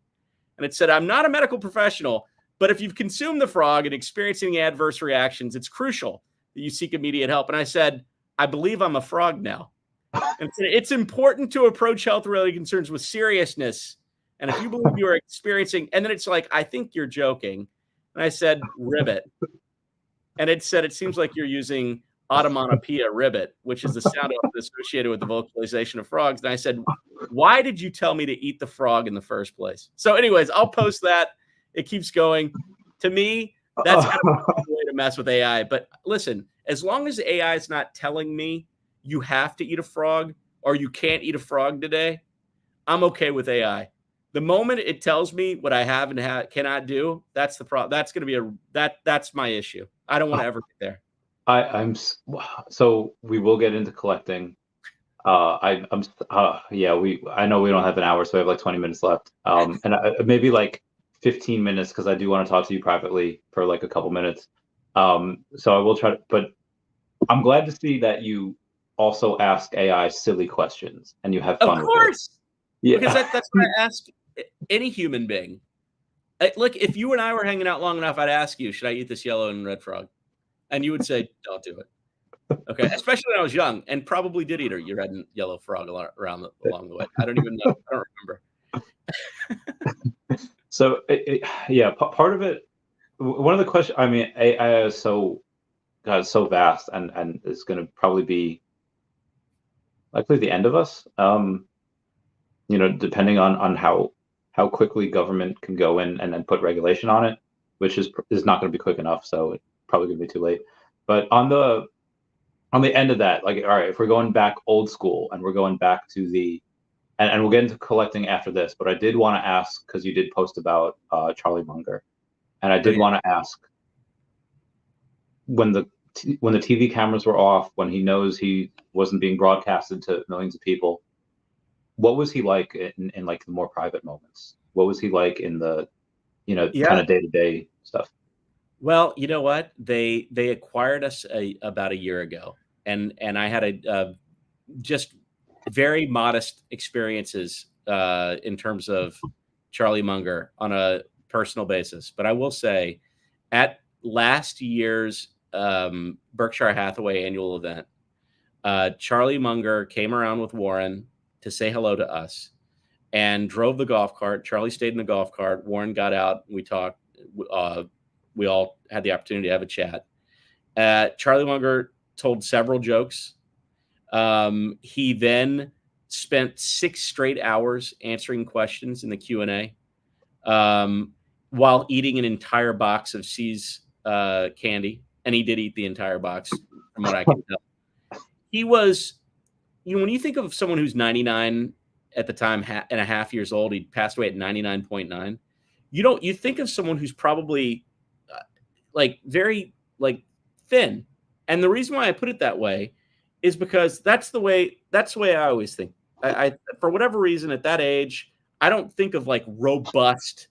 [SPEAKER 2] And it said, I'm not a medical professional, but if you've consumed the frog and experiencing adverse reactions, it's crucial that you seek immediate help. And I said, I believe I'm a frog now. And said, it's important to approach health-related concerns with seriousness. And if you believe you are experiencing, and then it's like, I think you're joking. And I said, ribbit. And it said, it seems like you're using automatopoeia ribbit, which is the sound associated with the vocalization of frogs. And I said, why did you tell me to eat the frog in the first place? So anyways, I'll post that. It keeps going. To me, that's kind of a way to mess with AI. But listen, as long as AI is not telling me you have to eat a frog or you can't eat a frog today, I'm okay with AI. The moment it tells me what I have and cannot do, that's the problem. That's going to be that's my issue. I don't want to ever get there.
[SPEAKER 1] So we will get into collecting. I know we don't have an hour, so we have like 20 minutes left. And maybe like 15 minutes because I do want to talk to you privately for like a couple minutes. So I will try to, but I'm glad to see that you also ask AI silly questions and you have fun.
[SPEAKER 2] Of course.
[SPEAKER 1] With it.
[SPEAKER 2] Yeah. Because that's what I ask any human being. Look, if you and I were hanging out long enough, I'd ask you, should I eat this yellow and red frog? And you would say, don't do it. Okay. Especially when I was young and probably did eat a red and yellow frog along the way. I don't even know. I don't remember.
[SPEAKER 1] So, part of it, one of the questions, I mean, AI is so vast and it's going to probably be likely the end of us, depending on how quickly government can go in and then put regulation on it, which is not going to be quick enough. So it's probably going to be too late. But on the end of that, like, all right, if we're going back old school and we're going back to and we'll get into collecting after this, but I did want to ask, because you did post about Charlie Munger, and I did want to ask, when the TV cameras were off, when he knows he wasn't being broadcasted to millions of people, what was he like in like the more private moments? What was he like in the, kind of day-to-day stuff?
[SPEAKER 2] Well, you know what? They acquired us about a year ago, and I had a just very modest experiences in terms of Charlie Munger on a personal basis. But I will say, at last year's Berkshire Hathaway annual event, Charlie Munger came around with Warren to say hello to us and drove the golf cart. Charlie stayed in the golf cart. Warren got out. We talked. We all had the opportunity to have a chat. Charlie Munger told several jokes. He then spent 6 straight hours answering questions in the Q&A while eating an entire box of C's candy. And he did eat the entire box, from what I can tell. He was, when you think of someone who's 99 at the time and a half years old, he passed away at 99.9. You think of someone who's probably very thin. And the reason why I put it that way is because that's the way I always think. I for whatever reason at that age, I don't think of like robust,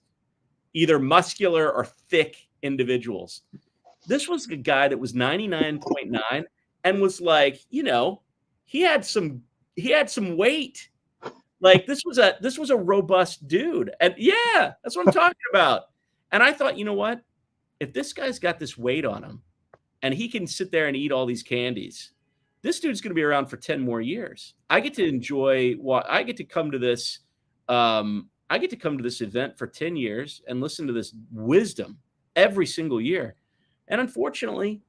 [SPEAKER 2] either muscular or thick individuals. This was a guy that was 99.9 and was like, he had some weight. Like this was a robust dude. And yeah, that's what I'm talking about. And I thought, you know what? If this guy's got this weight on him and he can sit there and eat all these candies, this dude's going to be around for 10 more years. I get to enjoy I get to come to this. I get to come to this event for 10 years and listen to this wisdom every single year. And unfortunately,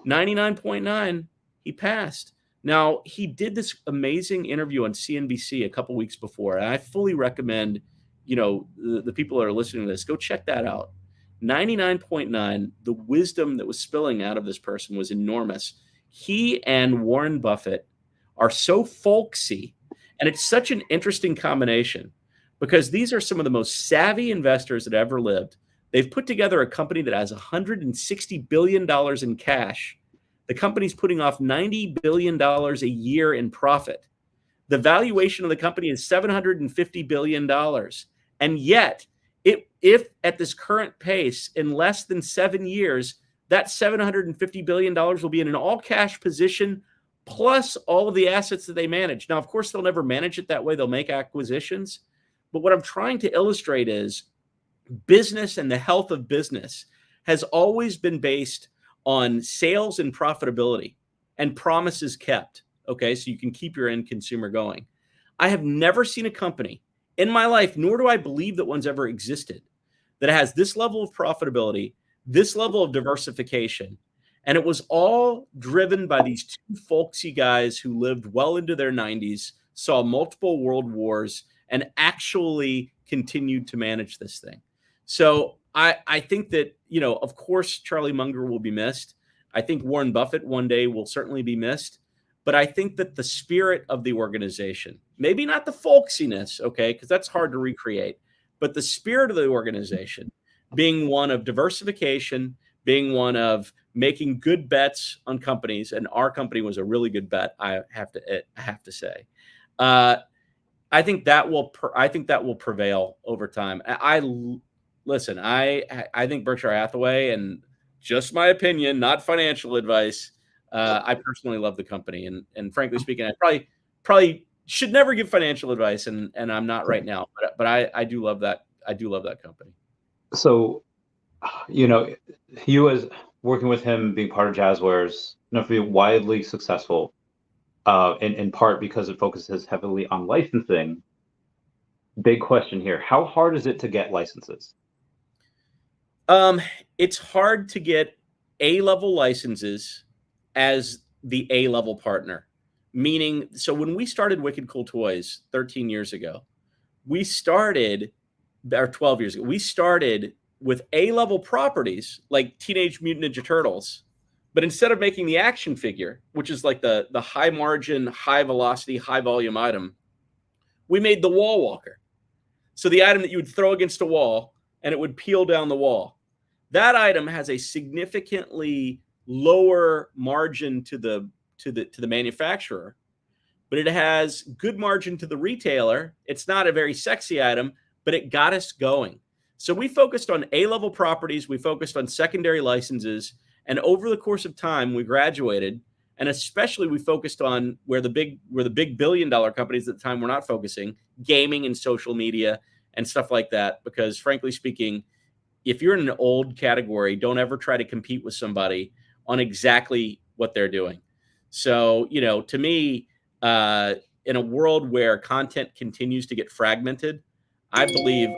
[SPEAKER 2] 99.9, he passed. Now, he did this amazing interview on CNBC a couple weeks before. And I fully recommend, the people that are listening to this, go check that out. 99.9, the wisdom that was spilling out of this person was enormous. He and Warren Buffett are so folksy, and it's such an interesting combination because these are some of the most savvy investors that ever lived. They've put together a company that has $160 billion in cash. The company's putting off $90 billion a year in profit. The valuation of the company is $750 billion. And yet, if at this current pace, in less than 7 years, that $750 billion will be in an all-cash position, plus all of the assets that they manage. Now, of course, they'll never manage it that way. They'll make acquisitions. But what I'm trying to illustrate is business and the health of business has always been based on sales and profitability and promises kept. Okay, so you can keep your end consumer going. I have never seen a company in my life, nor do I believe that one's ever existed, that has this level of profitability, this level of diversification. And it was all driven by these two folksy guys who lived well into their 90s, saw multiple world wars, and actually continued to manage this thing. So I think that, of course, Charlie Munger will be missed. I think Warren Buffett one day will certainly be missed. But I think that the spirit of the organization, maybe not the folksiness, okay, because that's hard to recreate, but the spirit of the organization being one of diversification, being one of making good bets on companies, and our company was a really good bet, I have to say. I think that will prevail over time. Listen, I think Berkshire Hathaway, and just my opinion, not financial advice, I personally love the company, and frankly speaking, I probably should never give financial advice, and I'm not right now, but I do love that. I do love that company.
[SPEAKER 1] So, you as working with him, being part of Jazzwares, be widely successful, in part because it focuses heavily on licensing. Big question here: how hard is it to get licenses?
[SPEAKER 2] It's hard to get A-level licenses as the A-level partner. Meaning, so when we started Wicked Cool Toys 13 years ago, or 12 years ago, we started with A-level properties like Teenage Mutant Ninja Turtles. But instead of making the action figure, which is like the high margin, high velocity, high volume item, we made the wall walker. So the item that you would throw against a wall and it would peel down the wall. That item has a significantly lower margin to the manufacturer, but it has good margin to the retailer. It's not a very sexy item, but it got us going. So we focused on A-level properties, we focused on secondary licenses, and over the course of time, we graduated, and especially we focused on where the big billion-dollar companies at the time were not focusing, gaming and social media and stuff like that, because frankly speaking, if you're in an old category, don't ever try to compete with somebody on exactly what they're doing. So, to me, in a world where content continues to get fragmented, I believe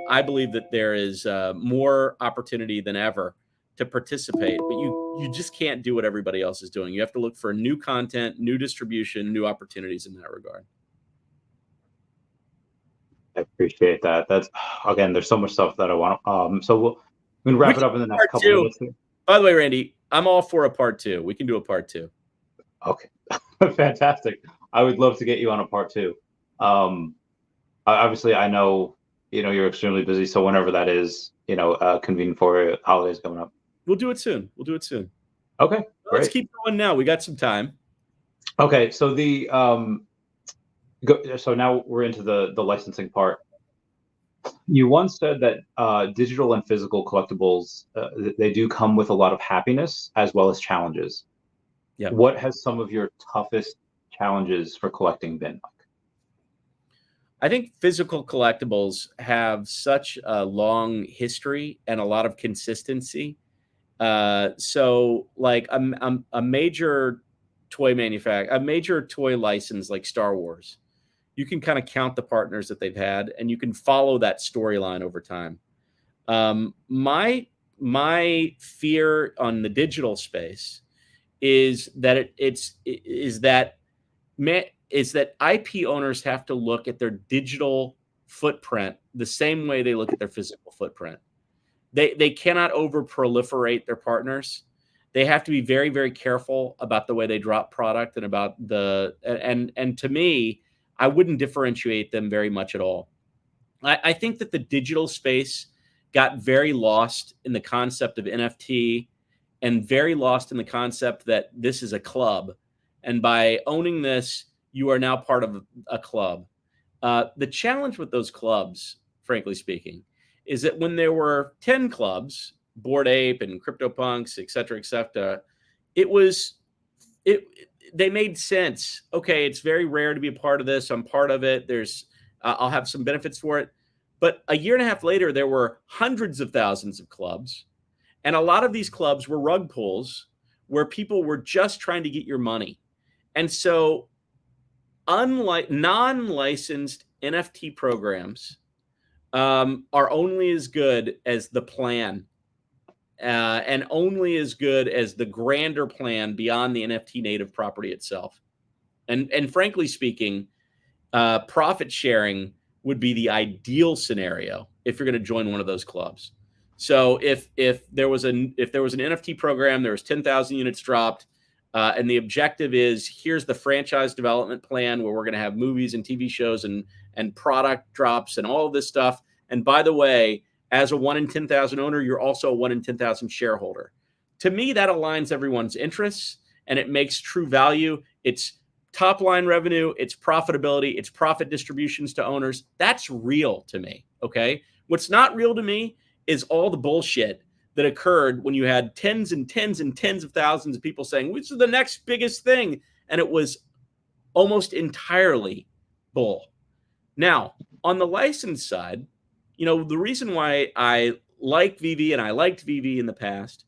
[SPEAKER 2] that there is more opportunity than ever to participate, but you just can't do what everybody else is doing. You have to look for new content, new distribution, new opportunities in that regard.
[SPEAKER 1] I appreciate that. That's, again, there's so much stuff that I want. So we're going to wrap it up in the next couple minutes.
[SPEAKER 2] By the way, Randy, I'm all for a part 2. We can do a part 2.
[SPEAKER 1] Okay. Fantastic. I would love to get you on a part 2. Obviously, I know, you're extremely busy. So whenever that is, convenient for holidays coming up.
[SPEAKER 2] We'll do it soon.
[SPEAKER 1] Okay.
[SPEAKER 2] Let's keep going now. We got some time.
[SPEAKER 1] Okay. So so now we're into the licensing part. You once said that digital and physical collectibles, they do come with a lot of happiness as well as challenges.
[SPEAKER 2] Yeah.
[SPEAKER 1] What has some of your toughest challenges for collecting been like?
[SPEAKER 2] I think physical collectibles have such a long history and a lot of consistency. So like a major toy manufacturer, a major toy license like Star Wars, you can kind of count the partners that they've had, and you can follow that storyline over time. My fear on the digital space is that is that IP owners have to look at their digital footprint the same way they look at their physical footprint. They cannot over proliferate their partners. They have to be very, very careful about the way they drop product and about and to me, I wouldn't differentiate them very much at all. I think that the digital space got very lost in the concept of NFT and very lost in the concept that this is a club. And by owning this, you are now part of a club. The challenge with those clubs, frankly speaking, is that when there were 10 clubs, Bored Ape and CryptoPunks, et cetera, they made sense. Okay, it's very rare to be a part of this. I'm part of it. I'll have some benefits for it. But a year and a half later, there were hundreds of thousands of clubs. And a lot of these clubs were rug pulls where people were just trying to get your money. And so unlike non-licensed NFT programs are only as good as the plan, and only as good as the grander plan beyond the NFT native property itself. And frankly speaking, profit sharing would be the ideal scenario if you're going to join one of those clubs. So if there was an NFT program, there was 10,000 units dropped, and the objective is, here's the franchise development plan where we're going to have movies and TV shows and product drops and all of this stuff. And by the way, as a 1 in 10,000 owner, you're also a 1 in 10,000 shareholder. To me, that aligns everyone's interests, and it makes true value. It's top line revenue, it's profitability, it's profit distributions to owners. That's real to me. Okay. What's not real to me is all the bullshit that occurred when you had tens and tens and tens of thousands of people saying, which is the next biggest thing. And it was almost entirely bull. Now, on the license side, the reason why I like Veve and I liked Veve in the past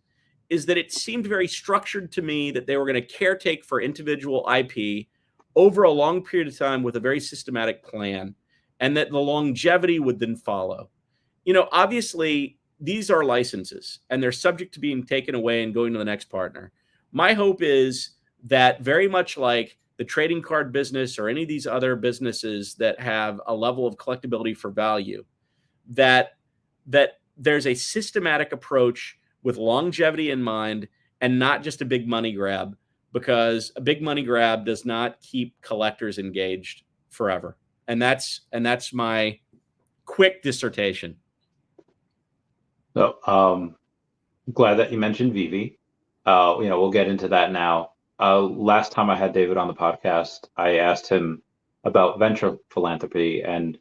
[SPEAKER 2] is that it seemed very structured to me, that they were going to caretake for individual IP over a long period of time with a very systematic plan, and that the longevity would then follow. Obviously, these are licenses, and they're subject to being taken away and going to the next partner. My hope is that, very much like the trading card business or any of these other businesses that have a level of collectability for value, that there's a systematic approach with longevity in mind, and not just a big money grab, because a big money grab does not keep collectors engaged forever. And that's my quick dissertation.
[SPEAKER 1] So I'm glad that you mentioned Veve. We'll get into that now. Last time I had David on the podcast, I asked him about venture philanthropy, and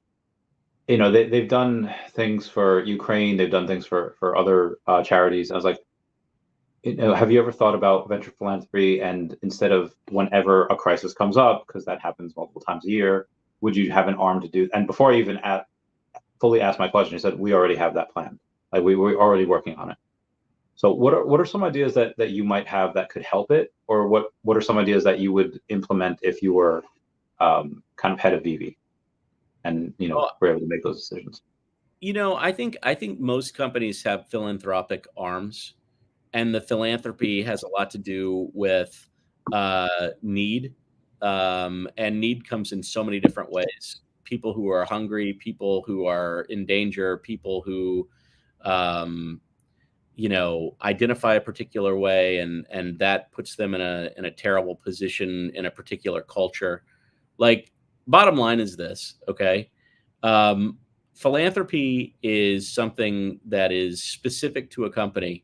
[SPEAKER 1] they've done things for Ukraine, they've done things for other charities. I was like, have you ever thought about venture philanthropy? And instead of whenever a crisis comes up, because that happens multiple times a year, would you have an arm to do? And before I even fully asked my question, he said, we already have that plan. Like we're already working on it. So what are some ideas that you might have that could help it? Or what are some ideas that you would implement if you were kind of head of Veve and were able to make those decisions?
[SPEAKER 2] I think most companies have philanthropic arms. And the philanthropy has a lot to do with need. And need comes in so many different ways. People who are hungry, people who are in danger, people who, identify a particular way, and that puts them in a terrible position in a particular culture. Like, bottom line is this, okay? Philanthropy is something that is specific to a company.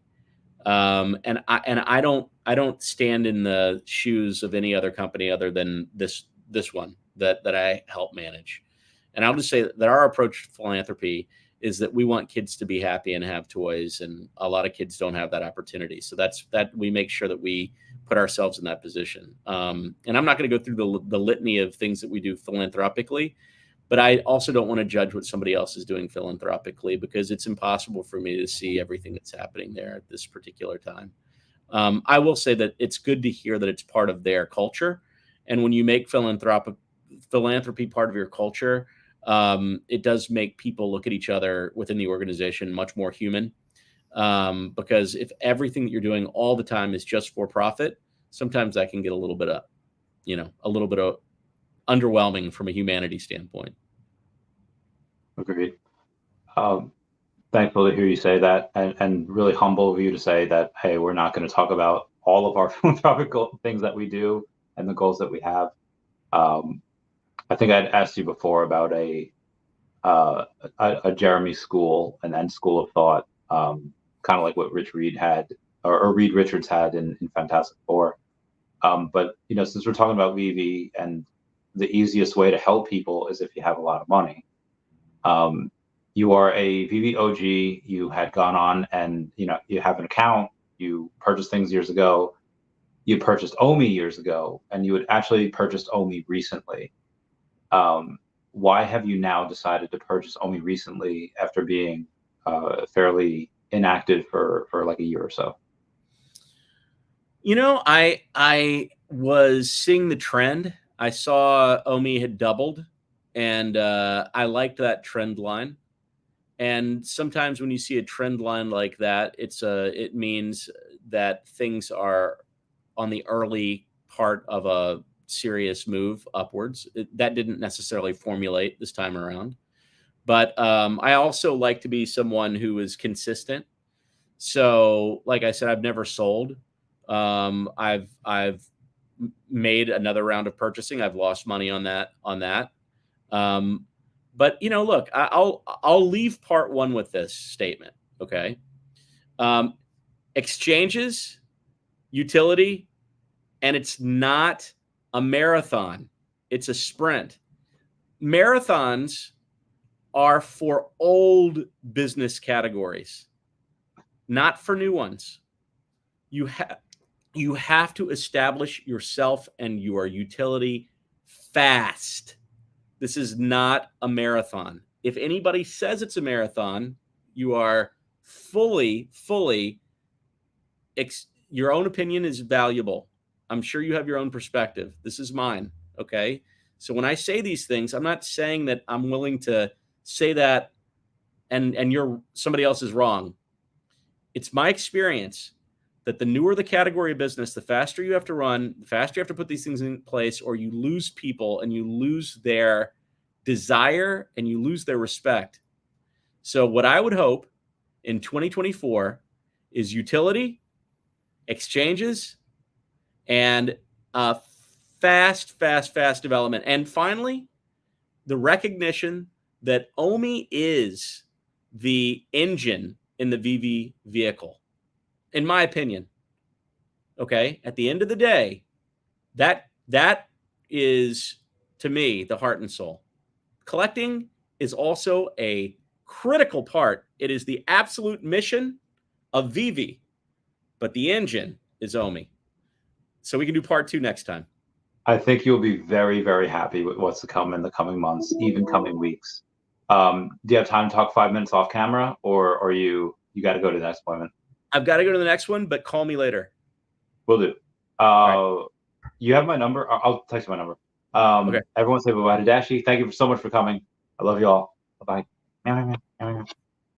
[SPEAKER 2] And I don't stand in the shoes of any other company other than this one that I help manage. And I'll just say that our approach to philanthropy is that we want kids to be happy and have toys, and a lot of kids don't have that opportunity. So that we make sure that we put ourselves in that position. And I'm not going to go through the litany of things that we do philanthropically, but I also don't want to judge what somebody else is doing philanthropically, because it's impossible for me to see everything that's happening there at this particular time. I will say that it's good to hear that it's part of their culture. And when you make philanthropy part of your culture, it does make people look at each other within the organization much more human. Because if everything that you're doing all the time is just for profit, sometimes that can get a little bit of underwhelming from a humanity standpoint.
[SPEAKER 1] Agreed. Thankful to hear you say that, and really humble of you to say that, hey, we're not going to talk about all of our philanthropic things that we do and the goals that we have. I think I'd asked you before about a Jeremy school, an end school of thought, kind of like what Rich Reed had, or Reed Richards had in Fantastic Four. But since we're talking about Veve, and the easiest way to help people is if you have a lot of money. You are a Veve OG. You had gone on, and you have an account. You purchased things years ago. You purchased OMI years ago, and you had actually purchased OMI recently. Why have you now decided to purchase OMI recently after being fairly inactive for like a year or so?
[SPEAKER 2] I was seeing the trend. I saw OMI had doubled, and I liked that trend line. And sometimes when you see a trend line like that, it means that things are on the early part of a serious move upwards. That didn't necessarily formulate this time around. But I also like to be someone who is consistent. So, like I said, I've never sold. I've made another round of purchasing. I've lost money on that. But look, I'll leave part one with this statement. Okay, exchanges, utility, and it's not a marathon; it's a sprint. Marathons are for old business categories, not for new ones. You have to establish yourself and your utility fast. This is not a marathon. If anybody says it's a marathon, you are fully, your own opinion is valuable. I'm sure you have your own perspective. This is mine. Okay. So when I say these things, I'm not saying that I'm willing to say that and somebody else is wrong. It's my experience that the newer the category of business, the faster you have to run, the faster you have to put these things in place, or you lose people and you lose their desire and you lose their respect. So what I would hope in 2024 is utility, exchanges, and fast development. And finally, the recognition that OMI is the engine in the Veve vehicle, in my opinion. Okay, at the end of the day, that is, to me, the heart and soul. Collecting is also a critical part. It is the absolute mission of Veve, but the engine is OMI. So we can do part two next time.
[SPEAKER 1] I think you'll be very, very happy with what's to come in the coming months, even coming weeks. Do you have time to talk 5 minutes off camera, or you got to go to the next appointment?
[SPEAKER 2] I've got to go to the next one, but call me later.
[SPEAKER 1] Will do. Right. You have my number. I'll text you my number. Okay. Everyone say bye-bye to Dashi. Thank you so much for coming. I love you all. Bye-bye.